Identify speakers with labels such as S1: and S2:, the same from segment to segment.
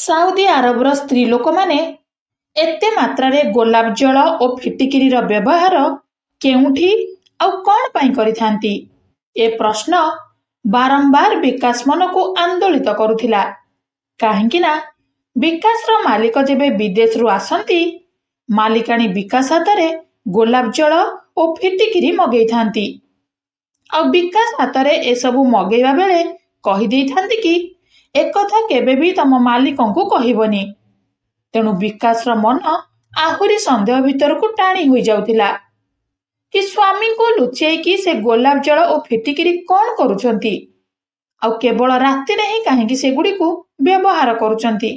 S1: Saudi ଆରବର ସ୍ତ୍ରୀ ଲୋକମାନେ ଏତେ ମାତ୍ରାରେ ଗୋଲାପ ଜଳ ଓ ଫିଟିକିରିର ବ୍ୟବହାର କେଉଁଠି ଆଉ କଣ ପାଇଁ କରିଥାନ୍ତି? ଏ ପ୍ରଶ୍ନ ବାରମ୍ବାର ବିକାଶ ମନକୁ ଆନ୍ଦୋଳିତ କରୁଥିଲା। କାହିଁକି ନା ବିକାଶର ମାଲିକ ଯେବେ ବିଦେଶରୁ ଆସନ୍ତି, ମାଲିକାଣୀ ବିକାଶ ହାତରେ ଗୋଲାପ ଜଳ ଓ ଫିଟିକିରି ମଗେଇଥାନ୍ତି। ଆଉ ବିକାଶ ହାତରେ ଏସବୁ ମଗେଇବା ବେଳେ କହିଦେଇଥାନ୍ତି କି ଏକଥା କେବେ ବି ତମ ମାଲିକଙ୍କୁ କହିବନି। ତେଣୁ ବିକାଶର ମନ ଆହୁରି ସନ୍ଦେହ ଭିତରକୁ ଟାଣି ହୋଇଯାଉଥିଲା କି ସ୍ୱାମୀଙ୍କୁ ଲୁଚେଇକି ସେ ଗୋଲାପ ଜଳ ଓ ଫିଟିକିରି କଣ କରୁଛନ୍ତି, ଆଉ କେବଳ ରାତିରେ ହିଁ କାହିଁକି ସେଗୁଡ଼ିକୁ ବ୍ୟବହାର କରୁଛନ୍ତି।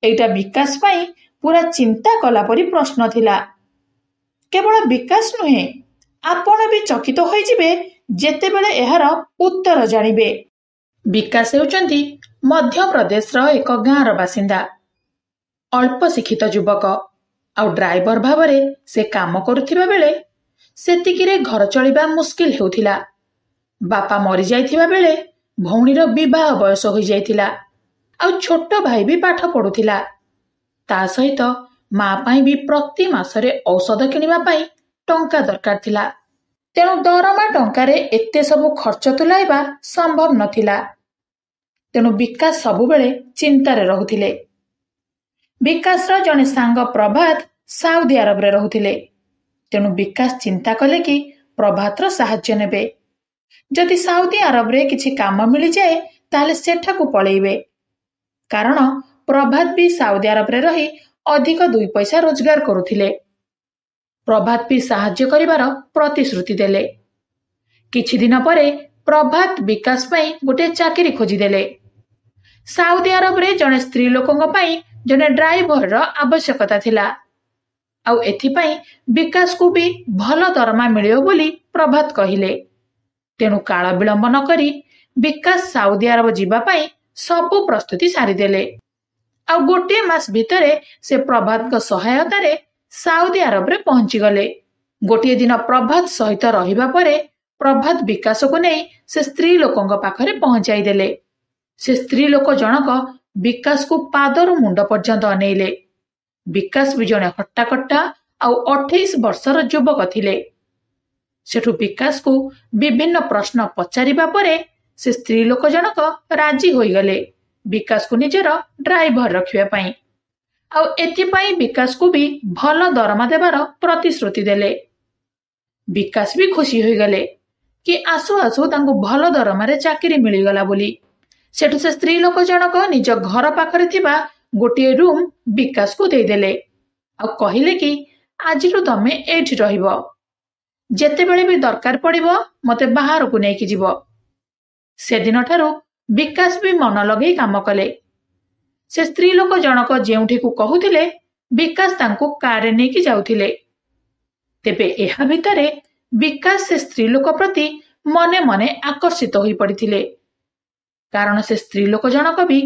S1: ଏଇଟା ବିକାଶ ପାଇଁ ପୁରା ଚିନ୍ତା କଲା ପରି ପ୍ରଶ୍ନ ଥିଲା। କେବଳ ବିକାଶ ନୁହେଁ, ଆପଣ ବି ଚକିତ ହୋଇଯିବେ ଯେତେବେଳେ ଏହାର ଉତ୍ତର ଜାଣିବେ। ବିକାଶ ହେଉଛନ୍ତି ମଧ୍ୟପ୍ରଦେଶର ଏକ ଗାଁର ବାସିନ୍ଦା। ଅଳ୍ପ ଶିକ୍ଷିତ ଯୁବକ, ଆଉ ଡ୍ରାଇଭର ଭାବରେ ସେ କାମ କରୁଥିବା ବେଳେ ସେତିକିରେ ଘର ଚଳିବା ମୁସ୍କିଲ ହେଉଥିଲା। ବାପା ମରିଯାଇଥିବା ବେଳେ ଭଉଣୀର ବିବାହ ବୟସ ହୋଇଯାଇଥିଲା, ଆଉ ଛୋଟ ଭାଇ ବି ପାଠ ପଢୁଥିଲା। ତା ସହିତ ମା ପାଇଁ ବି ପ୍ରତି ମାସରେ ଔଷଧ କିଣିବା ପାଇଁ ଟଙ୍କା ଦରକାର ଥିଲା। ତେଣୁ ଦରମା ଟଙ୍କାରେ ଏତେ ସବୁ ଖର୍ଚ୍ଚ ତୁଲାଇବା ସମ୍ଭବ ନଥିଲା। ତେଣୁ ବିକାଶ ସବୁବେଳେ ଚିନ୍ତାରେ ରହୁଥିଲେ। ବିକାଶର ଜଣେ ସାଙ୍ଗ ପ୍ରଭାତ ସାଉଦି ଆରବରେ ରହୁଥିଲେ। ତେଣୁ ବିକାଶ ଚିନ୍ତା କଲେ କି ପ୍ରଭାତର ସାହାଯ୍ୟ ନେବେ। ଯଦି ସାଉଦି ଆରବରେ କିଛି କାମ ମିଳିଯାଏ ତାହେଲେ ସେଠାକୁ ପଳେଇବେ। କାରଣ ପ୍ରଭାତ ବି ସାଉଦି ଆରବରେ ରହି ଅଧିକ 2 ପଇସା ରୋଜଗାର କରୁଥିଲେ। ପ୍ରଭାତ ବି ସାହାଯ୍ୟ କରିବାର ପ୍ରତିଶ୍ରୁତି ଦେଲେ। କିଛି ଦିନ ପରେ ପ୍ରଭାତ ବିକାଶ ପାଇଁ ଗୋଟିଏ ଚାକିରି ଖୋଜିଦେଲେ। ସାଉଦି ଆରବରେ ଜଣେ ସ୍ତ୍ରୀ ଲୋକଙ୍କ ପାଇଁ ଜଣେ ଡ୍ରାଇଭରର ଆବଶ୍ୟକତା ଥିଲା, ଆଉ ଏଥିପାଇଁ ବିକାଶକୁ ବି ଭଲ ଦରମା ମିଳିବ ବୋଲି ପ୍ରଭାତ କହିଲେ। ତେଣୁ କାଳ ବିଳମ୍ବ ନ କରି ବିକାଶ ସାଉଦି ଆରବ ଯିବା ପାଇଁ ସବୁ ପ୍ରସ୍ତୁତି ସାରିଦେଲେ। ଆଉ 1 ମାସ ଭିତରେ ସେ ପ୍ରଭାତଙ୍କ ସହାୟତାରେ ସାଉଦି ଆରବରେ ପହଞ୍ଚିଗଲେ। ଗୋଟିଏ ଦିନ ପ୍ରଭାତ ସହିତ ରହିବା ପରେ ପ୍ରଭାତ ବିକାଶକୁ ନେଇ ସେ ସ୍ତ୍ରୀ ଲୋକଙ୍କ ପାଖରେ ପହଞ୍ଚାଇ ଦେଲେ। ସେ ସ୍ତ୍ରୀ ଲୋକ ଜଣକ ବିକାଶକୁ ପାଦରୁ ମୁଣ୍ଡ ପର୍ଯ୍ୟନ୍ତ ଅନେଇଲେ। ବିକାଶ ବି ଜଣେ ହଟ୍ଟାକଟ୍ଟା ଆଉ 28 ବର୍ଷର ଯୁବକ ଥିଲେ। ସେଠୁ ବିକାଶକୁ ବିଭିନ୍ନ ପ୍ରଶ୍ନ ପଚାରିବା ପରେ ସେ ସ୍ତ୍ରୀ ଲୋକ ଜଣକ ରାଜି ହୋଇଗଲେ ବିକାଶକୁ ନିଜର ଡ୍ରାଇଭର ରଖିବା ପାଇଁ। ଆଉ ଏଥିପାଇଁ ବିକାଶକୁ ବି ଭଲ ଦରମା ଦେବାର ପ୍ରତିଶ୍ରୁତି ଦେଲେ। ବିକାଶ ବି ଖୁସି ହୋଇଗଲେ କି ଆସୁ ଆସୁ ତାଙ୍କୁ ଭଲ ଦରମାରେ ଚାକିରି ମିଳିଗଲା ବୋଲି। ସେଠୁ ସେ ସ୍ତ୍ରୀ ଲୋକ ଜଣକ ନିଜ ଘର ପାଖରେ ଥିବା ଗୋଟିଏ ରୁମ୍ ବିକାଶକୁ ଦେଇଦେଲେ, ଆଉ କହିଲେ କି ଆଜିଠୁ ତମେ ଏଇଠି ରହିବ। ଯେତେବେଳେ ବି ଦରକାର ପଡ଼ିବ ମତେ ବାହାରକୁ ନେଇକି ଯିବ। ସେଦିନଠାରୁ ବିକାଶ ବି ମନ ଲଗେଇ କାମ କଲେ। ସେ ସ୍ତ୍ରୀ ଲୋକ ଜଣକ ଯେଉଁଠିକୁ କହୁଥିଲେ ବିକାଶ ତାଙ୍କୁ କାରରେ ନେଇକି ଯାଉଥିଲେ। ତେବେ ଏହା ଭିତରେ ବିକାଶ ସେ ସ୍ତ୍ରୀ ଲୋକ ପ୍ରତି ମନେ ମନେ ଆକର୍ଷିତ ହୋଇ ପଡ଼ିଥିଲେ। କାରଣ ସେ ସ୍ତ୍ରୀ ଲୋକ ଜଣକ ବି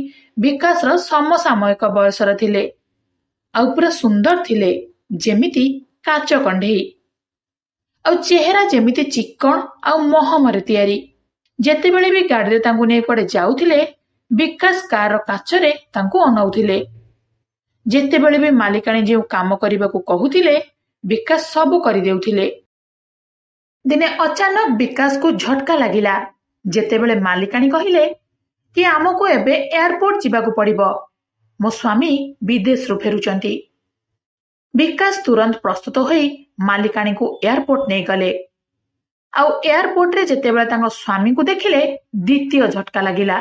S1: ବିକାଶର ସମସାମୟିକ ବୟସର ଥିଲେ, ଆଉ ପୁରା ସୁନ୍ଦର ଥିଲେ, ଯେମିତି କାଚ କଣ୍ଢେଇ, ଆଉ ଚେହେରା ଯେମିତି ଚିକ୍କଣ ଆଉ ମହମରେ ତିଆରି। ଯେତେବେଳେ ବି ଗାଡ଼ିରେ ତାଙ୍କୁ ନେଇ କୁଆଡ଼େ ଯାଉଥିଲେ ବିକାଶ କାରର କାଚରେ ତାଙ୍କୁ ଅନଉଥିଲେ। ଯେତେବେଳେ ବି ମାଲିକାଣୀ ଯେଉଁ କାମ କରିବାକୁ କହୁଥିଲେ ବିକାଶ ସବୁ କରିଦେଉଥିଲେ। ଦିନେ ଅଚାନକ ବିକାଶକୁ ଝଟକା ଲାଗିଲା ଯେତେବେଳେ ମାଲିକାଣୀ କହିଲେ କି ଆମକୁ ଏବେ ଏୟାରପୋର୍ଟ ଯିବାକୁ ପଡ଼ିବ, ମୋ ସ୍ୱାମୀ ବିଦେଶରୁ ଫେରୁଛନ୍ତି। ବିକାଶ ତୁରନ୍ତ ପ୍ରସ୍ତୁତ ହୋଇ ମାଲିକାଣୀକୁ ଏୟାରପୋର୍ଟ ନେଇଗଲେ। ଆଉ ଏୟାରପୋର୍ଟରେ ଯେତେବେଳେ ତାଙ୍କ ସ୍ୱାମୀଙ୍କୁ ଦେଖିଲେ ଦ୍ୱିତୀୟ ଝଟକା ଲାଗିଲା।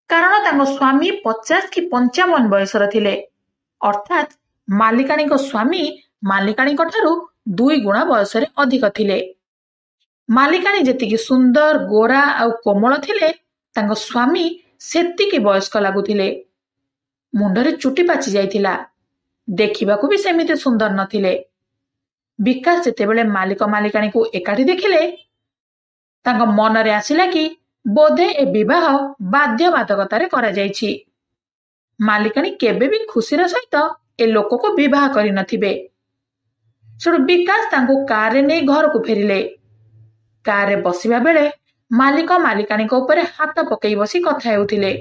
S1: କାରଣ ତାଙ୍କ ସ୍ୱାମୀ 50 କି 55 ବୟସର ଥିଲେ, ଅର୍ଥାତ୍ ମାଲିକାଣୀଙ୍କ ସ୍ୱାମୀ ମାଲିକାଣୀଙ୍କ ଠାରୁ 2 ଗୁଣା ବୟସରେ ଅଧିକ ଥିଲେ। ମାଲିକାଣୀ ଯେତିକି ସୁନ୍ଦର, ଗୋରା ଆଉ କୋମଳ ଥିଲେ ତାଙ୍କ ସ୍ୱାମୀ ସେତିକି ବୟସ୍କ ଲାଗୁଥିଲେ। ମୁଣ୍ଡରେ ଚୁଟି ପାଚି ଯାଇଥିଲା, ଦେଖିବାକୁ ବି ସେମିତି ସୁନ୍ଦର ନଥିଲେ। ବିକାଶ ଯେତେବେଳେ ମାଲିକ ମାଲିକାଣୀକୁ ଏକାଠି ଦେଖିଲେ ତାଙ୍କ ମନରେ ଆସିଲା କି ବୋଧେ ଏ ବିବାହ ବାଧ୍ୟବାଧକତାରେ କରାଯାଇଛି। ମାଲିକାଣୀ କେବେ ବି ଖୁସିର ସହିତ ଏ ଲୋକକୁ ବିବାହ କରିନଥିବେ। ସେଠୁ ବିକାଶ ତାଙ୍କୁ କାରରେ ନେଇ ଘରକୁ ଫେରିଲେ। କାରରେ ବସିବା ବେଳେ ମାଲିକ ମାଲିକାଣୀଙ୍କ ଉପରେ ହାତ ପକେଇ ବସି କଥା ହେଉଥିଲେ।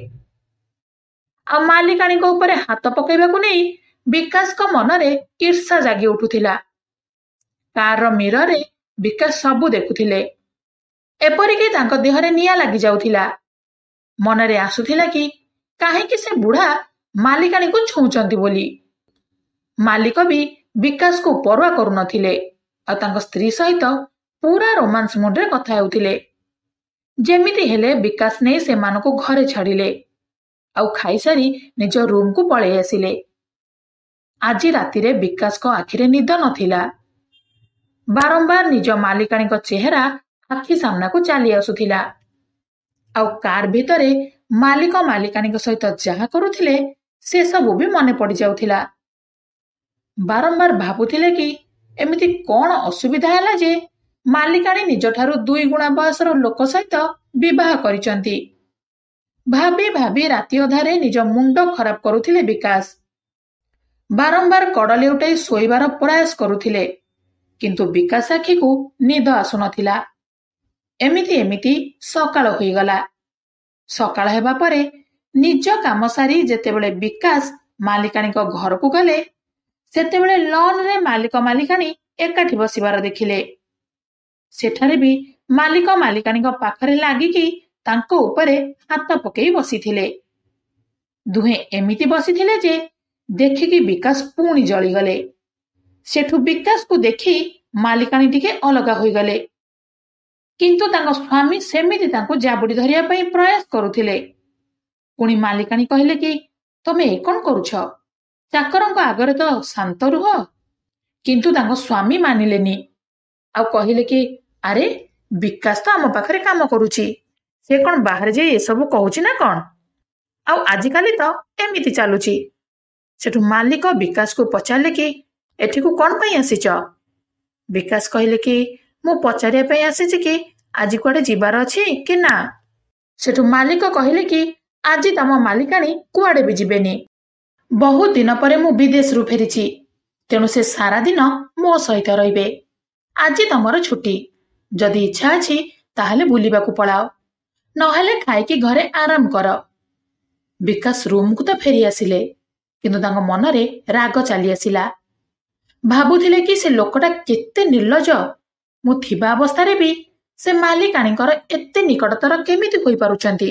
S1: ଆଉ ମାଲିକାଣୀଙ୍କ ଉପରେ ହାତ ପକାଇବାକୁ ନେଇ ବିକାଶଙ୍କ ମନରେ ଈର୍ଷା ଜାଗି ଉଠୁଥିଲା। କାରର ମିରରରେ ବିକାଶ ସବୁ ଦେଖୁଥିଲେ। ଏପରିକି ତାଙ୍କ ଦେହରେ ନିଆଁ ଲାଗି ଯାଉଥିଲା। ମନରେ ଆସୁଥିଲା କି କାହିଁକି ସେ ବୁଢା ମାଲିକାଣୀକୁ ଛୁଉଁଛନ୍ତି ବୋଲି। ମାଲିକ ବି ବିକାଶକୁ ପରୱା କରୁନଥିଲେ ଆଉ ତାଙ୍କ ସ୍ତ୍ରୀ ସହିତ ପୁରା ରୋମାନ୍ସ ମୁଡରେ କଥା ହେଉଥିଲେ। ଯେମିତି ହେଲେ ବିକାଶ ନେଇ ସେମାନଙ୍କୁ ଘରେ ଛାଡ଼ିଲେ ଆଉ ଖାଇସାରି ନିଜ ରୁମକୁ ପଳେଇ ଆସିଲେ। ଆଜି ରାତିରେ ବିକାଶଙ୍କ ଆଖିରେ ନିଦ ନଥିଲା। ବାରମ୍ବାର ନିଜ ମାଲିକାଣୀଙ୍କ ଚେହେରା ଆଖି ସାମ୍ନାକୁ ଚାଲି ଆସୁଥିଲା ଆଉ କାର ଭିତରେ ମାଲିକ ମାଲିକାଣୀଙ୍କ ସହିତ ଯାହା କରୁଥିଲେ ସେସବୁ ବି ମନେ ପଡିଯାଉଥିଲା। ବାରମ୍ବାର ଭାବୁଥିଲେ କି ଏମିତି କଣ ଅସୁବିଧା ହେଲା ଯେ ମାଲିକାଣୀ ନିଜଠାରୁ 2 ଗୁଣା ବୟସର ଲୋକ ସହିତ ବିବାହ କରିଛନ୍ତି। ଭାବି ଭାବି ରାତି ଅଧାରେ ନିଜ ମୁଣ୍ଡ ଖରାପ କରୁଥିଲେ ବିକାଶ। ବାରମ୍ବାର କଡ଼ ଲେଉଟାଇ ଶୋଇବାର ପ୍ରୟାସ କରୁଥିଲେ, କିନ୍ତୁ ବିକାଶ ଆଖିକୁ ନିଦ ଆସୁନଥିଲା। ଏମିତି ଏମିତି ସକାଳ ହୋଇଗଲା। ସକାଳ ହେବା ପରେ ନିଜ କାମ ସାରି ଯେତେବେଳେ ବିକାଶ ମାଲିକାଣୀଙ୍କ ଘରକୁ ଗଲେ, ସେତେବେଳେ ଲନରେ ମାଲିକ ମାଲିକାଣୀ ଏକାଠି ବସିବାର ଦେଖିଲେ। ସେଠାରେ ବି ମାଲିକ ମାଲିକାଣୀଙ୍କ ପାଖରେ ଲାଗିକି ତାଙ୍କ ଉପରେ ହାତ ପକେଇ ବସିଥିଲେ। ଦୁହେଁ ଏମିତି ବସିଥିଲେ ଯେ ଦେଖିକି ବିକାଶ ପୁଣି ଜଳିଗଲେ। ସେଠୁ ବିକାଶକୁ ଦେଖି ମାଲିକାଣୀ ଟିକେ ଅଲଗା ହୋଇଗଲେ, କିନ୍ତୁ ତାଙ୍କ ସ୍ୱାମୀ ସେମିତି ତାଙ୍କୁ ଜାବୁଡି ଧରିବା ପାଇଁ ପ୍ରୟାସ କରୁଥିଲେ। ପୁଣି ମାଲିକାଣୀ କହିଲେ କି ତମେ ଏ କଣ କରୁଛ? ଚାକରଙ୍କ ଆଗରେ ତ ଶାନ୍ତ ରୁହ। କିନ୍ତୁ ତାଙ୍କ ସ୍ୱାମୀ ମାନିଲେନି ଆଉ କହିଲେ କି ଆରେ ବିକାଶ ତ ଆମ ପାଖରେ କାମ କରୁଛି, ସେ କଣ ବାହାରେ ଯାଇ ଏସବୁ କହୁଛି ନା କଣ? ଆଉ ଆଜିକାଲି ତ ଏମିତି ଚାଲୁଛି। ସେଠୁ ମାଲିକ ବିକାଶକୁ ପଚାରିଲେ କି ଏଠିକୁ କଣ ପାଇଁ ଆସିଛ? ବିକାଶ କହିଲେ କି ମୁଁ ପଚାରିବା ପାଇଁ ଆସିଛି କି ଆଜି କୁଆଡେ ଯିବାର ଅଛି କି ନା। ସେଠୁ ମାଲିକ କହିଲେ କି ଆଜି ତମ ମାଲିକାଣୀ କୁଆଡେ ବି ଯିବେନି। ବହୁତ ଦିନ ପରେ ମୁଁ ବିଦେଶରୁ ଫେରିଛି, ତେଣୁ ସେ ସାରା ଦିନ ମୋ ସହିତ ରହିବେ। ଆଜି ତମର ଛୁଟି, ଯଦି ଇଚ୍ଛା ଅଛି ତାହେଲେ ବୁଲିବାକୁ ପଳାଅ, ନହେଲେ ଖାଇକି ଘରେ ଆରାମ କର। ବିକାଶ ରୁମକୁ ତ ଫେରି ଆସିଲେ, କିନ୍ତୁ ତାଙ୍କ ମନରେ ରାଗ ଚାଲି ଆସିଲା। ଭାବୁଥିଲେ କି ସେ ଲୋକଟା କେତେ ନିର୍ଲଜ। ମୁଁ ଥିବା ଅବସ୍ଥାରେ ବି ସେ ମାଲିକାଣୀଙ୍କର ଏତେ ନିକଟତର କେମିତି ହୋଇପାରୁଛନ୍ତି?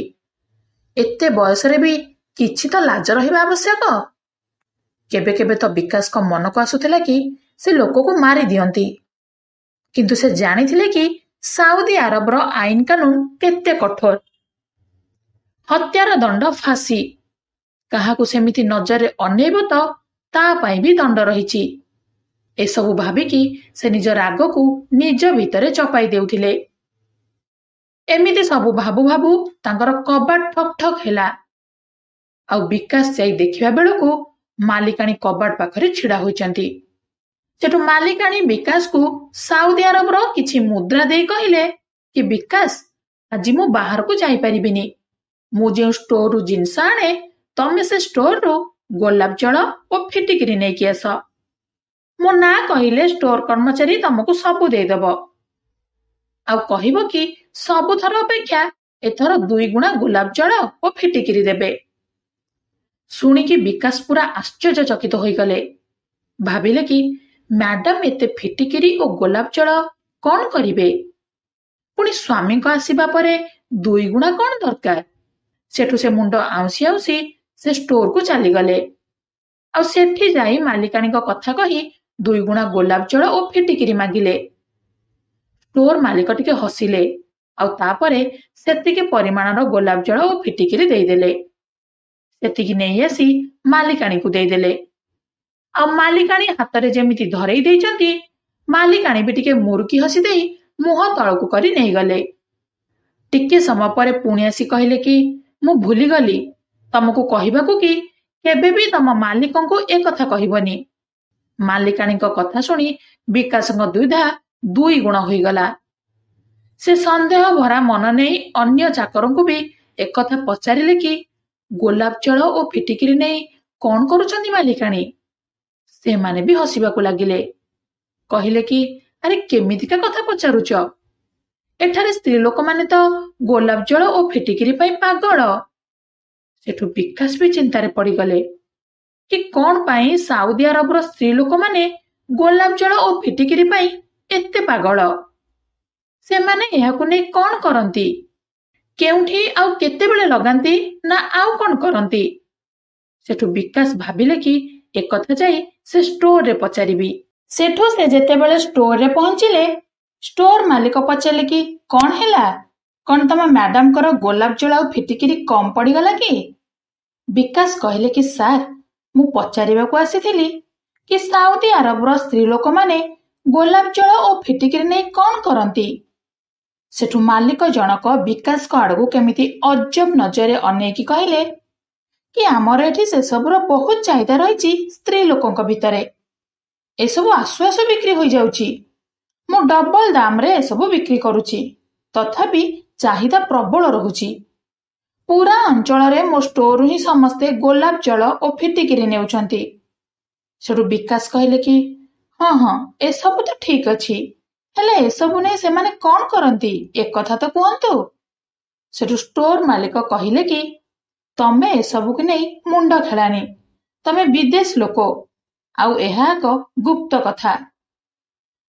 S1: ଏତେ ବୟସରେ ବି କିଛି ତ ଲାଜ ରହିବା ଆବଶ୍ୟକ। କେବେ କେବେ ତ ବିକାଶଙ୍କ ମନକୁ ଆସୁଥିଲା କି ସେ ଲୋକକୁ ମାରି ଦିଅନ୍ତି, କିନ୍ତୁ ସେ ଜାଣିଥିଲେ କି ସାଉଦି ଆରବର ଆଇନ କାନୁନ କେତେ କଠୋର। ହତ୍ୟାର ଦଣ୍ଡ ଫାଶୀ। କାହାକୁ ସେମିତି ନଜରରେ ଅନେଇବ ତ ତା ପାଇଁ ବି ଦଣ୍ଡ ରହିଛି। ଏସବୁ ଭାବିକି ସେ ନିଜ ରାଗକୁ ନିଜ ଭିତରେ ଚପାଇ ଦେଉଥିଲେ। ଏମିତି ସବୁ ଭାବୁ ଭାବୁ ତାଙ୍କର କବାଟ ଠକ୍ ଠକ୍ ହେଲା ଆଉ ବିକାଶ ଯାଇ ଦେଖିବା ବେଳକୁ ମାଲିକାଣୀ କବାଟ ପାଖରେ ଛିଡା ହୋଇଛନ୍ତି। ସେଠୁ ମାଲିକାଣୀ ବିକାଶକୁ ସାଉଦି ଆରବର କିଛି ମୁଦ୍ରା ଦେଇ କହିଲେ କି ବିକାଶ, ଆଜି ମୁଁ ବାହାରକୁ ଯାଇପାରିବିନି। ମୁଁ ଯେଉଁ ଷ୍ଟୋରରୁ ଜିନିଷ ଆଣେ ତମେ ସେ ଷ୍ଟୋରରୁ ଗୋଲାପ ଜଳ ଓ ଫିଟିକିରି ନେଇକି ଆସ। ମୋ ନାଁ କହିଲେ ଷ୍ଟୋର କର୍ମଚାରୀ ତମକୁ ସବୁ ଦେଇଦବ ଆଉ କହିବ କି ସବୁଥର ଅପେକ୍ଷା ଏଥର 2 ଗୁଣା ଗୋଲାପ ଜଳ ଓ ଫିଟିକିରି ଦେବେ। ଶୁଣିକି ବିକାଶ ପୁରା ଆଶ୍ଚର୍ଯ୍ୟଚକିତ ହୋଇଗଲେ। ଭାବିଲେ କି ମ୍ୟାଡାମ ଏତେ ଫିଟିକିରି ଓ ଗୋଲାପ ଜଳ କଣ କରିବେ? ପୁଣି ସ୍ୱାମୀଙ୍କ ଆସିବା ପରେ 2 ଗୁଣା କଣ ଦରକାର? ସେଠୁ ସେ ମୁଣ୍ଡ ଆଉଁସି ଆଉଁସି ସେ ଷ୍ଟୋରକୁ ଚାଲିଗଲେ ଆଉ ସେଠି ଯାଇ ମାଲିକାଣୀଙ୍କ କଥା କହି 2 ଗୁଣା ଗୋଲାପ ଜଳ ଓ ଫିଟିକିରି ମାଗିଲେ। ଷ୍ଟୋର ମାଲିକ ଟିକେ ହସିଲେ ଆଉ ତାପରେ ସେତିକି ପରିମାଣର ଗୋଲାପ ଜଳ ଓ ଫିଟିକିରି ଦେଇଦେଲେ। ସେତିକି ନେଇ ଆସି ମାଲିକାଣୀକୁ ଦେଇଦେଲେ ଆଉ ମାଲିକାଣୀ ହାତରେ ଯେମିତି ଧରେଇ ଦେଇଛନ୍ତି, ମାଲିକାଣୀ ବି ଟିକେ ମୁରୁକି ହସି ଦେଇ ମୁହଁ ତଳକୁ କରି ନେଇଗଲେ। ଟିକେ ସମୟ ପରେ ପୁଣି ଆସି କହିଲେ କି ମୁଁ ଭୁଲିଗଲି ତମକୁ କହିବାକୁ କି କେବେ ବି ତମ ମାଲିକଙ୍କୁ ଏ କଥା କହିବନି। ମାଲିକାଣୀଙ୍କ କଥା ଶୁଣି ବିକାଶଙ୍କ ଦ୍ୱିଧା 2 ଗୁଣ ହୋଇଗଲା। ସେ ସନ୍ଦେହ ଭରା ମନ ନେଇ ଅନ୍ୟ ଚାକରଙ୍କୁ ବି ଏକଥା ପଚାରିଲେ କି ଗୋଲାପ ଜଳ ଓ ଫିଟିକିରି ନେଇ କଣ କରୁଛନ୍ତି ମାଲିକାଣୀ? ସେମାନେ ବି ହସିବାକୁ ଲାଗିଲେ। କହିଲେ କି ଆରେ କେମିତିକା କଥା ପଚାରୁଛ? ଏଠାରେ ସ୍ତ୍ରୀ ଲୋକମାନେ ତ ଗୋଲାପ ଜଳ ଓ ଫିଟିକିରି ପାଇଁ ପାଗଳ। ସେଠୁ ବିକାଶ ବି ଚିନ୍ତାରେ ପଡିଗଲେ କି କଣ ପାଇଁ ସାଉଦି ଆରବର ସ୍ତ୍ରୀ ଲୋକମାନେ ଗୋଲାପ ଜଳ ଓ ଫିଟିକିରି ପାଇଁ ଏତେ ପାଗଳ। ସେମାନେ ଏହାକୁ ନେଇ କଣ କରନ୍ତି, କେଉଁଠି ଆଉ କେତେବେଳେ ଲଗାନ୍ତି ନା ଆଉ କଣ କରନ୍ତି? ସେଠୁ ବିକାଶ ଭାବିଲେ କି ଏକଥା ଯାଇ ସେ ଷ୍ଟୋରରେ ପଚାରିବି। ସେଠୁ ସେ ଯେତେବେଳେ ଷ୍ଟୋରରେ ପହଞ୍ଚିଲେ, ଷ୍ଟୋର ମାଲିକ ପଚାରିଲେ କି କଣ ହେଲା, କଣ ତମ ମ୍ୟାଡାମଙ୍କର ଗୋଲାପ ଜଳ ଆଉ ଫିଟିକିରି କମ ପଡିଗଲା କି? ବିକାଶ କହିଲେ କି ସାର୍, ମୁଁ ପଚାରିବାକୁ ଆସିଥିଲି କି ସାଉଦି ଆରବର ସ୍ତ୍ରୀ ଲୋକମାନେ ଗୋଲାପ ଜଳ ଓ ଫିଟିକିରି ନେଇ କଣ କରନ୍ତି? ସେଠୁ ମାଲିକ ଜଣକ ବିକାଶଙ୍କ ଆଡକୁ କେମିତି ଅଜବ ନଜରରେ ଅନେଇକି କହିଲେ କି ଆମର ଏଠି ସେସବୁର ବହୁତ ଚାହିଦା ରହିଛି ସ୍ତ୍ରୀ ଲୋକଙ୍କ ଭିତରେ। ଏସବୁ ଆସୁ ଆସୁ ବିକ୍ରି ହୋଇଯାଉଛି। ମୁଁ ଡବଲ ଦାମରେ ଏସବୁ ବିକ୍ରି କରୁଛି, ତଥାପି ଚାହିଦା ପ୍ରବଳ ରହୁଛି। ପୁରା ଅଞ୍ଚଳରେ ମୋ ଷ୍ଟୋରରୁ ହିଁ ସମସ୍ତେ ଗୋଲାପ ଜଳ ଓ ଫିଟିକିରି ନେଉଛନ୍ତି। ସେଠୁ ବିକାଶ କହିଲେ କି ହଁ ହଁ, ଏସବୁ ତ ଠିକ ଅଛି, ହେଲେ ଏସବୁ ନେଇ ସେମାନେ କଣ କରନ୍ତି ଏକଥା ତ କୁହନ୍ତୁ। ସେଠୁ ଷ୍ଟୋର ମାଲିକ କହିଲେ କି ତମେ ଏସବୁକୁ ନେଇ ମୁଣ୍ଡ ଖେଳାନି, ତମେ ବିଦେଶ ଲୋକ, ଆଉ ଏହା ଏକ ଗୁପ୍ତ କଥା।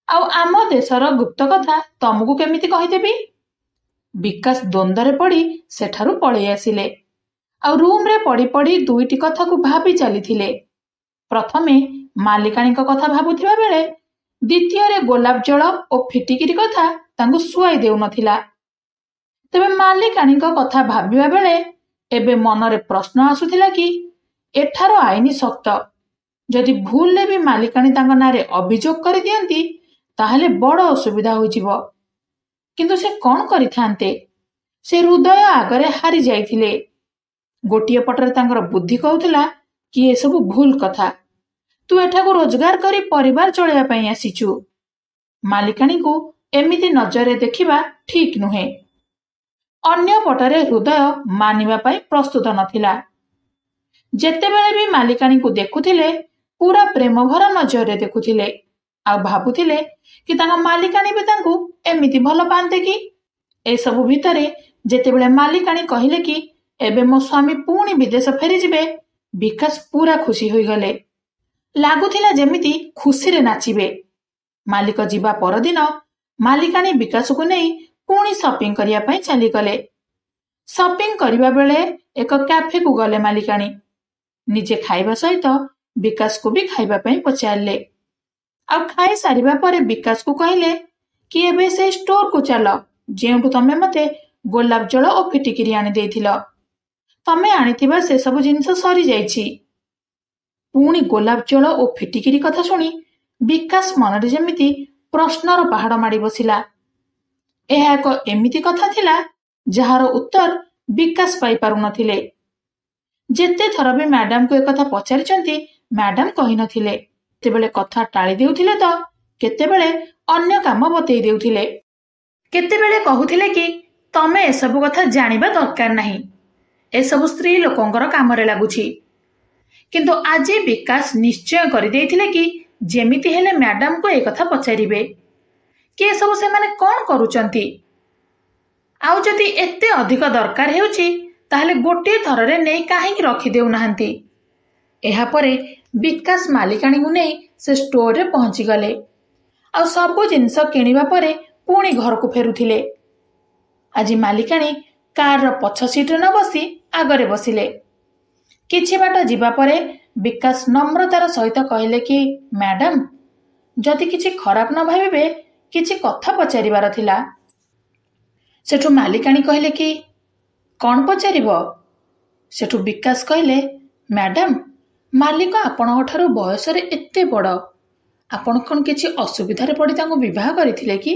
S1: ଆଉ ଆମ ଦେଶର ଗୁପ୍ତ କଥା ତମକୁ କେମିତି କହିଦେବି? ବିକାଶ ଦ୍ୱନ୍ଦ୍ୱରେ ପଡି ସେଠାରୁ ପଳେଇ ଆସିଲେ। ଆଉ ରୁମରେ ପଡି ପଡି ଦୁଇଟି କଥାକୁ ଭାବି ଚାଲିଥିଲେ। ପ୍ରଥମେ ମାଲିକାଣୀଙ୍କ କଥା ଭାବୁଥିବା ବେଳେ ଦ୍ୱିତୀୟରେ ଗୋଲାପ ଜଳ ଓ ଫିଟିକିରି କଥା ତାଙ୍କୁ ସୁଆଇ ଦେଉନଥିଲା। ତେବେ ମାଲିକାଣୀଙ୍କ କଥା ଭାବିବା ବେଳେ ଏବେ ମନରେ ପ୍ରଶ୍ନ ଆସୁଥିଲା କି ଏଠାର ଆଇନ ଶକ୍ତ, ଯଦି ଭୁଲରେ ବି ମାଲିକାଣୀ ତାଙ୍କ ନାଁରେ ଅଭିଯୋଗ କରିଦିଅନ୍ତି ତାହେଲେ ବଡ ଅସୁବିଧା ହୋଇଯିବ। କିନ୍ତୁ ସେ କଣ କରିଥାନ୍ତେ? ସେ ହୃଦୟ ଆଗରେ ହାରି ଯାଇଥିଲେ। ଗୋଟିଏ ପଟରେ ତାଙ୍କର ବୁଦ୍ଧି କହୁଥିଲା କି ଏସବୁ ଭୁଲ କଥା, ତୁ ଏଠାକୁ ରୋଜଗାର କରି ପରିବାର ଚଳେଇବା ପାଇଁ ଆସିଛୁ, ମାଲିକାଣୀକୁ ଏମିତି ନଜରରେ ଦେଖିବା ଠିକ ନୁହେଁ। ଅନ୍ୟ ପଟରେ ହୃଦୟ ମାନିବା ପାଇଁ ପ୍ରସ୍ତୁତ ନଥିଲା। ଯେତେବେଳେ ବି ମାଲିକାଣୀକୁ ଦେଖୁଥିଲେ ପୁରା ପ୍ରେମ ଭରା ନଜରରେ ଦେଖୁଥିଲେ, ଆଉ ଭାବୁଥିଲେ କି ତାଙ୍କ ମାଲିକାଣୀ ବି ତାଙ୍କୁ ଏମିତି ଭଲ ପାଆନ୍ତେ କି? ଏସବୁ ଭିତରେ ଯେତେବେଳେ ମାଲିକାଣୀ କହିଲେ କି ଏବେ ମୋ ସ୍ୱାମୀ ପୁଣି ବିଦେଶ ଫେରିଯିବେ, ବିକାଶ ପୁରା ଖୁସି ହୋଇଗଲେ। ଲାଗୁଥିଲା ଯେମିତି ଖୁସିରେ ନାଚିବେ। ମାଲିକ ଯିବା ପରଦିନ ମାଲିକାଣୀ ବିକାଶକୁ ନେଇ ପୁଣି ସପିଂ କରିବା ପାଇଁ ଚାଲିଗଲେ। ସପିଂ କରିବା ବେଳେ ଏକ କ୍ୟାଫେକୁ ଗଲେ ମାଲିକାଣୀ। ନିଜେ ଖାଇବା ସହିତ ବିକାଶକୁ ବି ଖାଇବା ପାଇଁ ପଚାରିଲେ। ଆଉ ଖାଇସାରିବା ପରେ ବିକାଶକୁ କହିଲେ କି ଏବେ ସେ ଷ୍ଟୋରକୁ ଚାଲ ଯେଉଁଠୁ ତମେ ମତେ ଗୋଲାପ ଜଳ ଓ ଫିଟିକିରି ଆଣି ଦେଇଥିଲ। ତମେ ଆଣିଥିବା ସେସବୁ ଜିନିଷ ସରିଯାଇଛି। ପୁଣି ଗୋଲାପ ଜଳ ଓ ଫିଟିକିରି କଥା ଶୁଣି ବିକାଶ ମନରେ ଯେମିତି ପ୍ରଶ୍ନର ପାହାଡ ମାଡି ବସିଲା। ଏହା ଏକ ଏମିତି କଥା ଥିଲା ଯାହାର ଉତ୍ତର ବିକାଶ ପାଇପାରୁନଥିଲେ। ଯେତେ ଥର ବି ମ୍ୟାଡାମକୁ ଏକଥା ପଚାରିଛନ୍ତି, ମ୍ୟାଡାମ କହିନଥିଲେ। କେତେବେଳେ କଥା ଟାଳି ଦେଉଥିଲେ ତ କେତେବେଳେ ଅନ୍ୟ କାମ ବତେଇ ଦେଉଥିଲେ। କେତେବେଳେ କହୁଥିଲେ କି ତମେ ଏସବୁ କଥା ଜାଣିବା ଦରକାର ନାହିଁ, ଏସବୁ ସ୍ତ୍ରୀ ଲୋକଙ୍କର କାମରେ ଲାଗୁଛି। କିନ୍ତୁ ଆଜି ବିକାଶ ନିଶ୍ଚୟ କରିଦେଇଥିଲେ କି ଯେମିତି ହେଲେ ମ୍ୟାଡାମକୁ ଏ କଥା ପଚାରିବେ କି ଏସବୁ ସେମାନେ କଣ କରୁଛନ୍ତି। ଆଉ ଯଦି ଏତେ ଅଧିକ ଦରକାର ହେଉଛି ତାହେଲେ ଗୋଟିଏ ଥରରେ ନେଇ କାହିଁକି ରଖିଦେଉନାହାନ୍ତି? ଏହାପରେ ବିକାଶ ମାଲିକାଣୀଙ୍କୁ ନେଇ ସେ ଷ୍ଟୋରରେ ପହଞ୍ଚିଗଲେ। ଆଉ ସବୁ ଜିନିଷ କିଣିବା ପରେ ପୁଣି ଘରକୁ ଫେରୁଥିଲେ। ଆଜି ମାଲିକାଣୀ କାରର ପଛ ସିଟରେ ନ ବସି ଆଗରେ ବସିଲେ। କିଛି ବାଟ ଯିବା ପରେ ବିକାଶ ନମ୍ରତାର ସହିତ କହିଲେ କି ମ୍ୟାଡାମ, ଯଦି କିଛି ଖରାପ ନ ଭାବିବେ କିଛି କଥା ପଚାରିବାର ଥିଲା। ସେଠୁ ମାଲିକାଣୀ କହିଲେ କି କଣ ପଚାରିବ? ସେଠୁ ବିକାଶ କହିଲେ ମ୍ୟାଡାମ, ମାଲିକ ଆପଣଙ୍କ ଠାରୁ ବୟସରେ ଏତେ ବଡ, ଆପଣ କଣ କିଛି ଅସୁବିଧାରେ ପଡି ତାଙ୍କୁ ବିବାହ କରିଥିଲେ କି?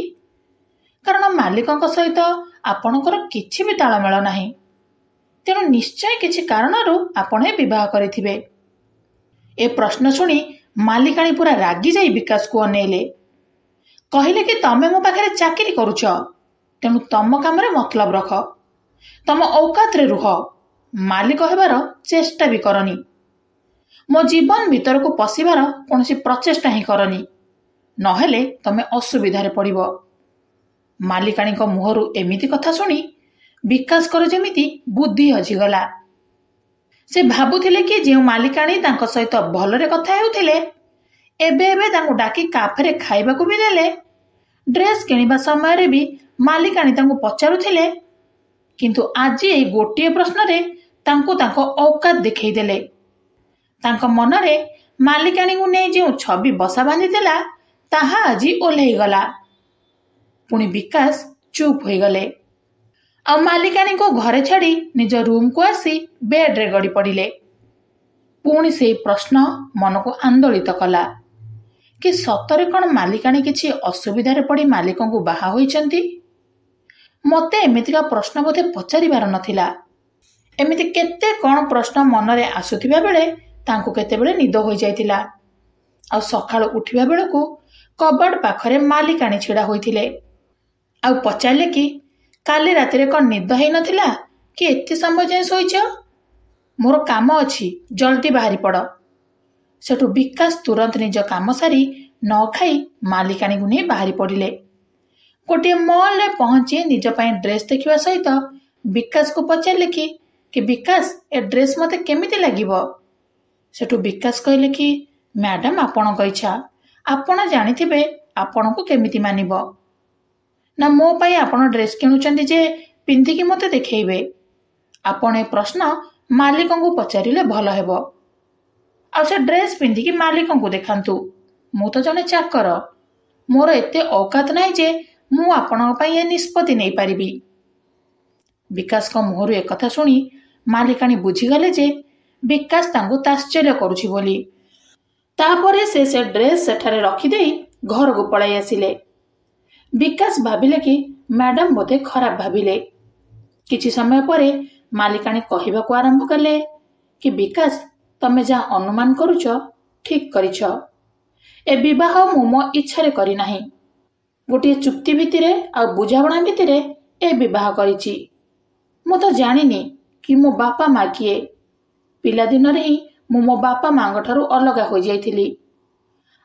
S1: କାରଣ ମାଲିକଙ୍କ ସହିତ ଆପଣଙ୍କର କିଛି ବି ତାଳମେଳ ନାହିଁ, ତେଣୁ ନିଶ୍ଚୟ କିଛି କାରଣରୁ ଆପଣ ଏ ବିବାହ କରିଥିବେ। ଏ ପ୍ରଶ୍ନ ଶୁଣି ମାଲିକାଣୀ ପୁରା ରାଗି ଯାଇ ବିକାଶକୁ ଅନେଇଲେ। କହିଲେ କି ତମେ ମୋ ପାଖରେ ଚାକିରି କରୁଛ, ତେଣୁ ତମ କାମରେ ମତଲବ ରଖ, ତମ ଔକାତରେ ରୁହ, ମାଲିକ ହେବାର ଚେଷ୍ଟା ବି କରନି। ମୋ ଜୀବନ ଭିତରକୁ ପଶିବାର କୌଣସି ପ୍ରଚେଷ୍ଟା ହିଁ କରନି, ନହେଲେ ତମେ ଅସୁବିଧାରେ ପଡିବ। ମାଲିକାଣୀଙ୍କ ମୁହଁରୁ ଏମିତି କଥା ଶୁଣି ବିକାଶଙ୍କର ଯେମିତି ବୁଦ୍ଧି ହଜିଗଲା। ସେ ଭାବୁଥିଲେ କି ଯେଉଁ ମାଲିକାଣୀ ତାଙ୍କ ସହିତ ଭଲରେ କଥା ହେଉଥିଲେ ଏବେ ଏବେ ତାଙ୍କୁ ଡାକି କାଫେରେ ଖାଇବାକୁ ବି ଦେଲେ। ଡ୍ରେସ୍ କିଣିବା ସମୟରେ ବି ମାଲିକାଣୀ ତାଙ୍କୁ ପଚାରୁଥିଲେ, କିନ୍ତୁ ଆଜି ଏଇ ଗୋଟିଏ ପ୍ରଶ୍ନରେ ତାଙ୍କୁ ତାଙ୍କ ଔକାତ ଦେଖେଇଦେଲେ। ତାଙ୍କ ମନରେ ମାଲିକାଣୀଙ୍କୁ ନେଇ ଯେଉଁ ଛବି ବସା ବାନ୍ଧିଥିଲା ତାହା ଆଜି ଓହ୍ଲେଇଗଲା। ପୁଣି ବିକାଶ ଚୁପ୍ ହୋଇଗଲେ ଆଉ ମାଲିକାଣୀଙ୍କୁ ଘରେ ଛାଡ଼ି ନିଜ ରୁମ୍କୁ ଆସି ବେଡ୍ରେ ଗଡ଼ି ପଡ଼ିଲେ। ପୁଣି ସେଇ ପ୍ରଶ୍ନ ମନକୁ ଆନ୍ଦୋଳିତ କଲା କି ସତରେ କ'ଣ ମାଲିକାଣୀ କିଛି ଅସୁବିଧାରେ ପଡ଼ି ମାଲିକଙ୍କୁ ବାହା ହୋଇଛନ୍ତି? ମୋତେ ଏମିତିକା ପ୍ରଶ୍ନ ବୋଧେ ପଚାରିବାର ନଥିଲା। ଏମିତି କେତେ କ'ଣ ପ୍ରଶ୍ନ ମନରେ ଆସୁଥିବା ବେଳେ ତାଙ୍କୁ କେତେବେଳେ ନିଦ ହୋଇଯାଇଥିଲା। ଆଉ ସକାଳୁ ଉଠିବା ବେଳକୁ କବାଟ ପାଖରେ ମାଲିକାଣୀ ଛିଡ଼ା ହୋଇଥିଲେ ଆଉ ପଚାରିଲେ କି କାଲି ରାତିରେ କ'ଣ ନିଦ ହେଇନଥିଲା କି ଏତେ ସମୟ ଯାଏଁ ଶୋଇଛ? ମୋର କାମ ଅଛି, ଜଲ୍ଦି ବାହାରି ପଡ଼। ସେଠୁ ବିକାଶ ତୁରନ୍ତ ନିଜ କାମ ସାରି ନ ଖାଇ ମାଲିକାଣୀକୁ ନେଇ ବାହାରି ପଡ଼ିଲେ। ଗୋଟିଏ ମଲରେ ପହଞ୍ଚି ନିଜ ପାଇଁ ଡ୍ରେସ୍ ଦେଖିବା ସହିତ ବିକାଶକୁ ପଚାରିଲେ କି ବିକାଶ ଏ ଡ୍ରେସ୍ ମୋତେ କେମିତି ଲାଗିବ? ସେଠୁ ବିକାଶ କହିଲେ କି ମ୍ୟାଡାମ ଆପଣଙ୍କ ଇଚ୍ଛା, ଆପଣ ଜାଣିଥିବେ ଆପଣଙ୍କୁ କେମିତି ମାନିବ। ନା ମୋ ପାଇଁ ଆପଣ ଡ୍ରେସ୍ କିଣୁଛନ୍ତି ଯେ ପିନ୍ଧିକି ମୋତେ ଦେଖେଇବେ? ଆପଣ ଏ ପ୍ରଶ୍ନ ମାଲିକଙ୍କୁ ପଚାରିଲେ ଭଲ ହେବ। ଆଉ ସେ ଡ୍ରେସ୍ ପିନ୍ଧିକି ମାଲିକଙ୍କୁ ଦେଖାନ୍ତୁ। ମୁଁ ତ ଜଣେ ଚାକର, ମୋର ଏତେ ଔକାତ ନାହିଁ ଯେ ମୁଁ ଆପଣଙ୍କ ପାଇଁ ଏ ନିଷ୍ପତ୍ତି ନେଇପାରିବି। ବିକାଶଙ୍କ ମୁହଁରୁ ଏକଥା ଶୁଣି ମାଲିକାଣୀ ବୁଝିଗଲେ ଯେ ବିକାଶ ତାଙ୍କୁ ତାଶ୍ଚର୍ଯ୍ୟ କରୁଛି ବୋଲି। ତାପରେ ସେ ଡ୍ରେସ୍ ସେଠାରେ ରଖିଦେଇ ଘରକୁ ପଳାଇ ଆସିଲେ। ବିକାଶ ଭାବିଲେ କି ମ୍ୟାଡାମ ବୋଧେ ଖରାପ ଭାବିଲେ। କିଛି ସମୟ ପରେ ମାଲିକାଣୀ କହିବାକୁ ଆରମ୍ଭ କଲେ କି ବିକାଶ, ତମେ ଯାହା ଅନୁମାନ କରୁଛ ଠିକ୍ କରିଛ। ଏ ବିବାହ ମୁଁ ମୋ ଇଚ୍ଛାରେ କରିନାହିଁ। ଗୋଟିଏ ଚୁକ୍ତି ଭିତ୍ତିରେ ଆଉ ବୁଝାମଣା ଭିତ୍ତିରେ ଏ ବିବାହ କରିଛି। ମୁଁ ତ ଜାଣିନି କି ମୋ ବାପା ମା କିଏ। ପିଲାଦିନରେ ହିଁ ମୁଁ ମୋ ବାପା ମାଙ୍କ ଠାରୁ ଅଲଗା ହୋଇଯାଇଥିଲି।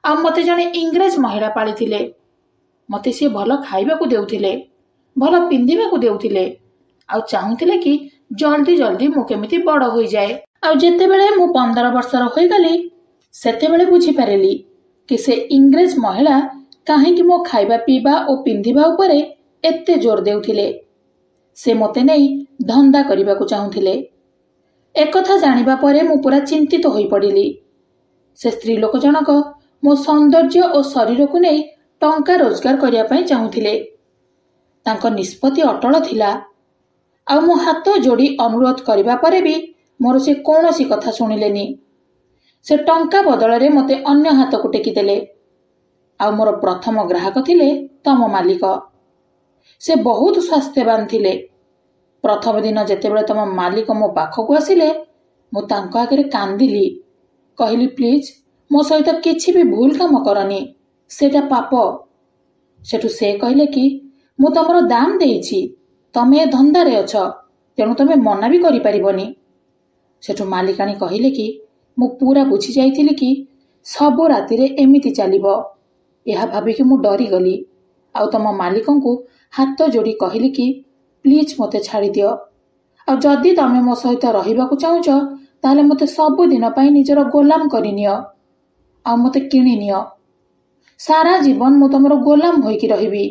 S1: ଆଉ ମୋତେ ଜଣେ ଇଂରେଜ ମହିଳା ପାଳିଥିଲେ। ମୋତେ ସିଏ ଭଲ ଖାଇବାକୁ ଦେଉଥିଲେ, ଭଲ ପିନ୍ଧିବାକୁ ଦେଉଥିଲେ ଆଉ ଚାହୁଁଥିଲେ କି ଜଲ୍ଦି ଜଲ୍ଦି ମୁଁ କେମିତି ବଡ଼ ହୋଇଯାଏ। ଆଉ ଯେତେବେଳେ ମୁଁ 15 ବର୍ଷର ହୋଇଗଲି ସେତେବେଳେ ବୁଝିପାରିଲି କି ସେ ଇଂରେଜ ମହିଳା କାହିଁକି ମୋ ଖାଇବା ପିଇବା ଓ ପିନ୍ଧିବା ଉପରେ ଏତେ ଜୋର ଦେଉଥିଲେ। ସେ ମୋତେ ନେଇ ଧନ୍ଦା କରିବାକୁ ଚାହୁଁଥିଲେ। ଏକଥା ଜାଣିବା ପରେ ମୁଁ ପୁରା ଚିନ୍ତିତ ହୋଇପଡ଼ିଲି। ସେ ସ୍ତ୍ରୀ ଲୋକ ଜଣକ ମୋ ସୌନ୍ଦର୍ଯ୍ୟ ଓ ଶରୀରକୁ ନେଇ ଟଙ୍କା ରୋଜଗାର କରିବା ପାଇଁ ଚାହୁଁଥିଲେ। ତାଙ୍କ ନିଷ୍ପତ୍ତି ଅଟଳ ଥିଲା। ଆଉ ମୁଁ ହାତ ଯୋଡ଼ି ଅନୁରୋଧ କରିବା ପରେ ବି ମୋର ସେ କୌଣସି କଥା ଶୁଣିଲେନି। ସେ ଟଙ୍କା ବଦଳରେ ମୋତେ ଅନ୍ୟ ହାତକୁ ଟେକିଦେଲେ। ଆଉ ମୋର ପ୍ରଥମ ଗ୍ରାହକ ଥିଲେ ତମ ମାଲିକ। ସେ ବହୁତ ସ୍ୱାସ୍ଥ୍ୟବାନ ଥିଲେ। ପ୍ରଥମ ଦିନ ଯେତେବେଳେ ତମ ମାଲିକ ମୋ ପାଖକୁ ଆସିଲେ ମୁଁ ତାଙ୍କ ଆଗରେ କାନ୍ଦିଲି। କହିଲି ପ୍ଲିଜ୍ ମୋ ସହିତ କିଛି ବି ଭୁଲ କାମ କରନି, ସେଇଟା ପାପ। ସେଠୁ ସେ କହିଲେ କି ମୁଁ ତମର ଦାମ ଦେଇଛି, ତମେ ଏ ଧନ୍ଦାରେ ଅଛ, ତେଣୁ ତମେ ମନା ବି କରିପାରିବନି। ସେଠୁ ମାଲିକାଣୀ କହିଲେ କି ମୁଁ ପୁରା ବୁଝି ଯାଇଥିଲି କି ସବୁ ରାତିରେ ଏମିତି ଚାଲିବ। ଏହା ଭାବିକି ମୁଁ ଡରିଗଲି ଆଉ ତମ ମାଲିକଙ୍କୁ ହାତ ଯୋଡ଼ି କହିଲି କି ପ୍ଲିଜ୍ ମୋତେ ଛାଡ଼ିଦିଅ। ଆଉ ଯଦି ତମେ ମୋ ସହିତ ରହିବାକୁ ଚାହୁଁଛ ତାହେଲେ ମୋତେ ସବୁଦିନ ପାଇଁ ନିଜର ଗୋଲାମ କରିନିଅ ଆଉ ମୋତେ କିଣିନିଅ। ସାରା ଜୀବନ ମୁଁ ତମର ଗୋଲାମ ହୋଇକି ରହିବି।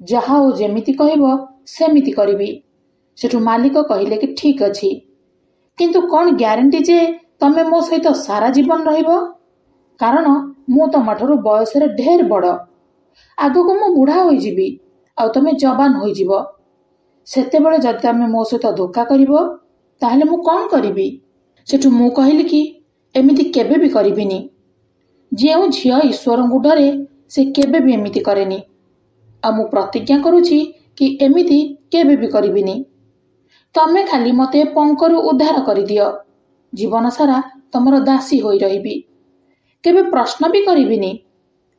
S1: ଯାହା ଓ ଯେମିତି କହିବ ସେମିତି କରିବି। ସେଠୁ ମାଲିକ କହିଲେ କି ଠିକ୍ ଅଛି, କିନ୍ତୁ କ'ଣ ଗ୍ୟାରେଣ୍ଟି ଯେ ତମେ ମୋ ସହିତ ସାରା ଜୀବନ ରହିବ? କାରଣ ମୁଁ ତମଠାରୁ ବୟସରେ ଢେର ବଡ଼। ଆଗକୁ ମୁଁ ବୁଢ଼ା ହୋଇଯିବି ଆଉ ତମେ ଯବାନ ହୋଇଯିବ। ସେତେବେଳେ ଯଦି ତମେ ମୋ ସହିତ ଧୋକା କରିବ ତାହେଲେ ମୁଁ କ'ଣ କରିବି? ସେଠୁ ମୁଁ କହିଲି କି ଏମିତି କେବେ ବି କରିବିନି। ଯେଉଁ ଝିଅ ଈଶ୍ୱରଙ୍କୁ ଡରେ ସେ କେବେ ବି ଏମିତି କରେନି। ଆଉ ମୁଁ ପ୍ରତିଜ୍ଞା କରୁଛି କି ଏମିତି କେବେ ବି କରିବିନି। ତମେ ଖାଲି ମୋତେ ପଙ୍କରୁ ଉଦ୍ଧାର କରିଦିଅ। ଜୀବନ ସାରା ତମର ଦାସୀ ହୋଇ ରହିବି। କେବେ ପ୍ରଶ୍ନ ବି କରିବିନି।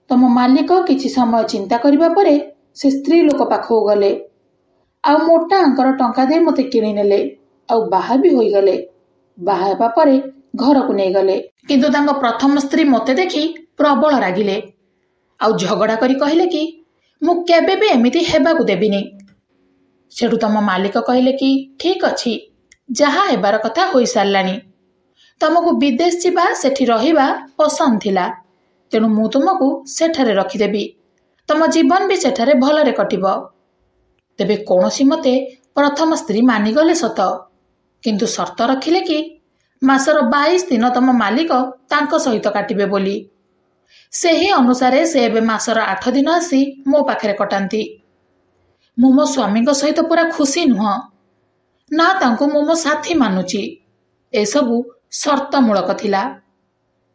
S1: ତମ ମାଲିକ କିଛି ସମୟ ଚିନ୍ତା କରିବା ପରେ ସେ ସ୍ତ୍ରୀ ଲୋକ ପାଖକୁ ଗଲେ ଆଉ ମୋଟା ଅଙ୍କର ଟଙ୍କା ଦେଇ ମୋତେ କିଣିନେଲେ ଆଉ ବାହା ବି ହୋଇଗଲେ। ବାହା ହେବା ପରେ ଘରକୁ ନେଇଗଲେ। କିନ୍ତୁ ତାଙ୍କ ପ୍ରଥମ ସ୍ତ୍ରୀ ମୋତେ ଦେଖି ପ୍ରବଳ ରାଗିଲେ ଆଉ ଝଗଡ଼ା କରି କହିଲେ କି ମୁଁ କେବେ ବି ଏମିତି ହେବାକୁ ଦେବିନି। ସେଠୁ ତମ ମାଲିକ କହିଲେ କି ଠିକ୍ ଅଛି, ଯାହା ହେବାର କଥା ହୋଇସାରିଲାଣି। ତମକୁ ବିଦେଶ ଯିବା ସେଠି ରହିବା ପସନ୍ଦ ଥିଲା, ତେଣୁ ମୁଁ ତୁମକୁ ସେଠାରେ ରଖିଦେବି। ତମ ଜୀବନ ବି ସେଠାରେ ଭଲରେ କଟିବ। ତେବେ କୌଣସି ମତେ ପ୍ରଥମ ସ୍ତ୍ରୀ ମାନିଗଲେ ସତ, କିନ୍ତୁ ସର୍ତ୍ତ ରଖିଲେ କି ମାସର 22 ଦିନ ତମ ମାଲିକ ତାଙ୍କ ସହିତ କାଟିବେ ବୋଲି। ସେହି ଅନୁସାରେ ସେ ଏବେ ମାସର 8 ଦିନ ଆସି ମୋ ପାଖରେ କଟାନ୍ତି। ମୁଁ ମୋ ସ୍ୱାମୀଙ୍କ ସହିତ ପୁରା ଖୁସି ନୁହଁ ନା, ତାଙ୍କୁ ମୁଁ ମୋ ସାଥୀ ମାନୁଛି। ଏସବୁ ସର୍ତ୍ତମୂଳକ ଥିଲା।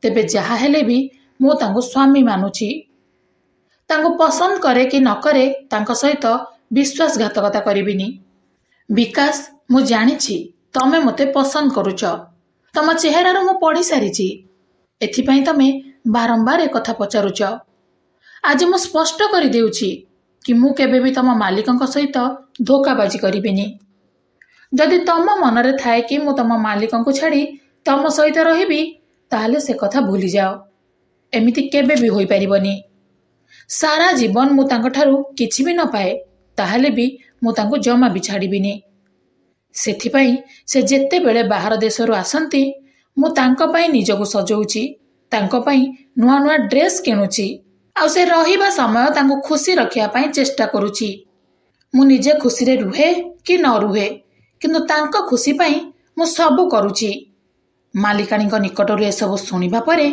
S1: ତେବେ ଯାହା ହେଲେ ବି ମୁଁ ତାଙ୍କୁ ସ୍ୱାମୀ ମାନୁଛି। ତାଙ୍କୁ ପସନ୍ଦ କରେ କି ନ କରେ, ତାଙ୍କ ସହିତ ବିଶ୍ୱାସଘାତକତା କରିବିନି। ବିକାଶ, ମୁଁ ଜାଣିଛି ତମେ ମୋତେ ପସନ୍ଦ କରୁଛ। ତମ ଚେହେରାରୁ ମୁଁ ପଢ଼ି ସାରିଛି। ଏଥିପାଇଁ ତମେ ବାରମ୍ବାର ଏକଥା ପଚାରୁଛ। ଆଜି ମୁଁ ସ୍ପଷ୍ଟ କରିଦେଉଛି କି ମୁଁ କେବେ ବି ତମ ମାଲିକଙ୍କ ସହିତ ଧୋକାବାଜି କରିବିନି। ଯଦି ତମ ମନରେ ଥାଏ କି ମୁଁ ତମ ମାଲିକଙ୍କୁ ଛାଡ଼ି ତମ ସହିତ ରହିବି, ତାହେଲେ ସେ କଥା ଭୁଲିଯାଅ। ଏମିତି କେବେ ବି ହୋଇପାରିବନି। ସାରା ଜୀବନ ମୁଁ ତାଙ୍କଠାରୁ କିଛି ବି ନ ପାଏ, ତାହେଲେ ବି ମୁଁ ତାଙ୍କୁ ଜମା ବି ଛାଡ଼ିବିନି। ସେଥିପାଇଁ ସେ ଯେତେବେଳେ ବାହାର ଦେଶରୁ ଆସନ୍ତି, ମୁଁ ତାଙ୍କ ପାଇଁ ନିଜକୁ ସଜଉଛି, ତାଙ୍କ ପାଇଁ ନୂଆ ନୂଆ ଡ୍ରେସ୍ କିଣୁଛି, ଆଉ ସେ ରହିବା ସମୟ ତାଙ୍କୁ ଖୁସି ରଖିବା ପାଇଁ ଚେଷ୍ଟା କରୁଛି। ମୁଁ ନିଜେ ଖୁସିରେ ରୁହେ କି ନ ରୁହେ, କିନ୍ତୁ ତାଙ୍କ ଖୁସି ପାଇଁ ମୁଁ ସବୁ କରୁଛି। ମାଲିକାଣୀଙ୍କ ନିକଟରୁ ଏସବୁ ଶୁଣିବା ପରେ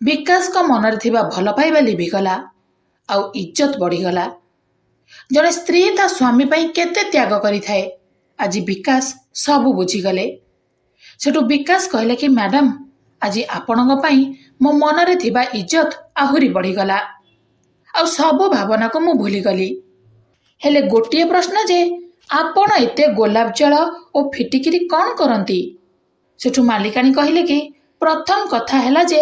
S1: ବିକାଶଙ୍କ ମନରେ ଥିବା ଭଲ ପାଇବା ଲିଭିଗଲା, ଆଉ ଇଜ୍ଜତ ବଢ଼ିଗଲା। ଜଣେ ସ୍ତ୍ରୀ ତା ସ୍ୱାମୀ ପାଇଁ କେତେ ତ୍ୟାଗ କରିଥାଏ, ଆଜି ବିକାଶ ସବୁ ବୁଝିଗଲେ। ସେଠୁ ବିକାଶ କହିଲେ କି ମ୍ୟାଡାମ, ଆଜି ଆପଣଙ୍କ ପାଇଁ ମୋ ମନରେ ଥିବା ଇଜ୍ଜତ ଆହୁରି ବଢ଼ିଗଲା, ଆଉ ସବୁ ଭାବନାକୁ ମୁଁ ଭୁଲିଗଲି। ହେଲେ ଗୋଟିଏ ପ୍ରଶ୍ନ ଯେ ଆପଣ ଏତେ ଗୋଲାପ ଜଳ ଓ ଫିଟିକିରି କ'ଣ କରନ୍ତି? ସେଠୁ ମାଲିକାଣୀ କହିଲେ କି ପ୍ରଥମ କଥା ହେଲା ଯେ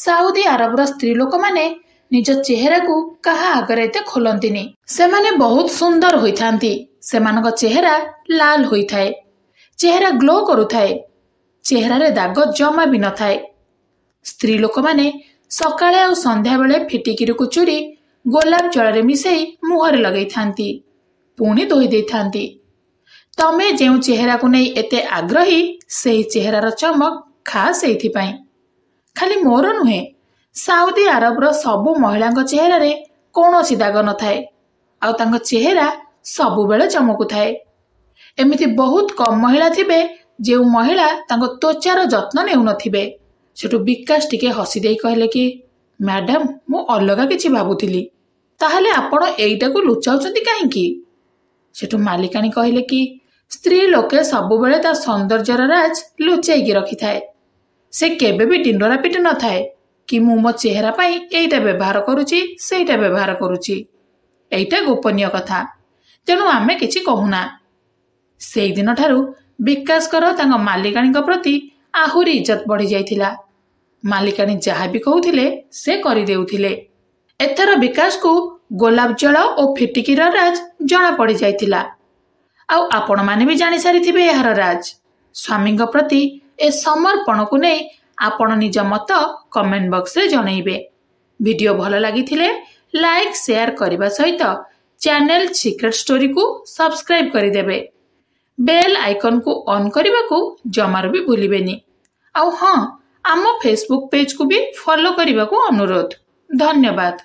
S1: ସାଉଦି ଆରବର ସ୍ତ୍ରୀ ଲୋକମାନେ ନିଜ ଚେହେରାକୁ କାହା ଆଗରେ ଏତେ ଖୋଲନ୍ତିନି। ସେମାନେ ବହୁତ ସୁନ୍ଦର ହୋଇଥାନ୍ତି। ସେମାନଙ୍କ ଚେହେରା ଲାଲ ହୋଇଥାଏ, ଚେହେରା ଗ୍ଲୋ କରୁଥାଏ, ଚେହେରାରେ ଦାଗ ଜମା ବି ନଥାଏ। ସ୍ତ୍ରୀ ଲୋକମାନେ ସକାଳେ ଆଉ ସନ୍ଧ୍ୟାବେଳେ ଫିଟିକିରିକୁ ଚୁରି ଗୋଲାପ ଜଳରେ ମିଶାଇ ମୁହଁରେ ଲଗେଇଥାନ୍ତି, ପୁଣି ଧୋଇ ଦେଇଥାନ୍ତି। ତମେ ଯେଉଁ ଚେହେରାକୁ ନେଇ ଏତେ ଆଗ୍ରହୀ, ସେହି ଚେହେରାର ଚମକ ଖାସ୍ ସେଇଥିପାଇଁ। ଖାଲି ମୋର ନୁହେଁ, ସାଉଦି ଆରବର ସବୁ ମହିଳାଙ୍କ ଚେହେରାରେ କୌଣସି ଦାଗ ନଥାଏ, ଆଉ ତାଙ୍କ ଚେହେରା ସବୁବେଳେ ଚମକୁଥାଏ। ଏମିତି ବହୁତ କମ୍ ମହିଳା ଥିବେ ଯେଉଁ ମହିଳା ତାଙ୍କ ତ୍ୱଚାର ଯତ୍ନ ନେଉନଥିବେ। ସେଠୁ ବିକାଶ ଟିକେ ହସି ଦେଇ କହିଲେ କି ମ୍ୟାଡାମ, ମୁଁ ଅଲଗା କିଛି ଭାବୁଥିଲି। ତାହେଲେ ଆପଣ ଏଇଟାକୁ ଲୁଚାଉଛନ୍ତି କାହିଁକି? ସେଠୁ ମାଲିକାଣୀ କହିଲେ କି ସ୍ତ୍ରୀ ଲୋକେ ସବୁବେଳେ ତା ସୌନ୍ଦର୍ଯ୍ୟର ରାଜ ଲୁଚାଇକି ରଖିଥାଏ। ସେ କେବେ ବି ଡିଣ୍ଡୋରା ପିଟି ନଥାଏ କି ମୁଁ ମୋ ଚେହେରା ପାଇଁ ଏଇଟା ବ୍ୟବହାର କରୁଛି, ସେଇଟା ବ୍ୟବହାର କରୁଛି। ଏଇଟା ଗୋପନୀୟ କଥା, ତେଣୁ ଆମେ କିଛି କହୁନା। ସେଇଦିନ ଠାରୁ ବିକାଶଙ୍କର ତାଙ୍କ ମାଲିକାଣୀଙ୍କ ପ୍ରତି ଆହୁରି ଇଜ୍ଜତ ବଢ଼ି ଯାଇଥିଲା। ମାଲିକାଣୀ ଯାହା ବି କହୁଥିଲେ ସେ କରିଦେଉଥିଲେ। ଏଥର ବିକାଶକୁ ଗୋଲାପ ଜଳ ଓ ଫିଟିକିର ରାଜ ଜଣା ପଡ଼ି ଯାଇଥିଲା, ଆଉ ଆପଣମାନେ ବି ଜାଣିସାରିଥିବେ ଏହାର ରାଜ। ସ୍ୱାମୀଙ୍କ ପ୍ରତି ଏ ସମର୍ପଣକୁ ନେଇ ଆପଣ ନିଜ ମତ କମେଣ୍ଟ ବକ୍ସରେ ଜଣାଇବେ। ଭିଡିଓ ଭଲ ଲାଗିଥିଲେ ଲାଇକ୍ ସେୟାର କରିବା ସହିତ ଚ୍ୟାନେଲ ସିକ୍ରେଟ ଷ୍ଟୋରିକୁ ସବସ୍କ୍ରାଇବ କରିଦେବେ। ବେଲ୍ ଆଇକନକୁ ଅନ୍ କରିବାକୁ ଜମାରୁ ବି ଭୁଲିବେନି। ଆଉ ହଁ, ଆମ ଫେସବୁକ୍ ପେଜକୁ ବି ଫଲୋ କରିବାକୁ ଅନୁରୋଧ। ଧନ୍ୟବାଦ।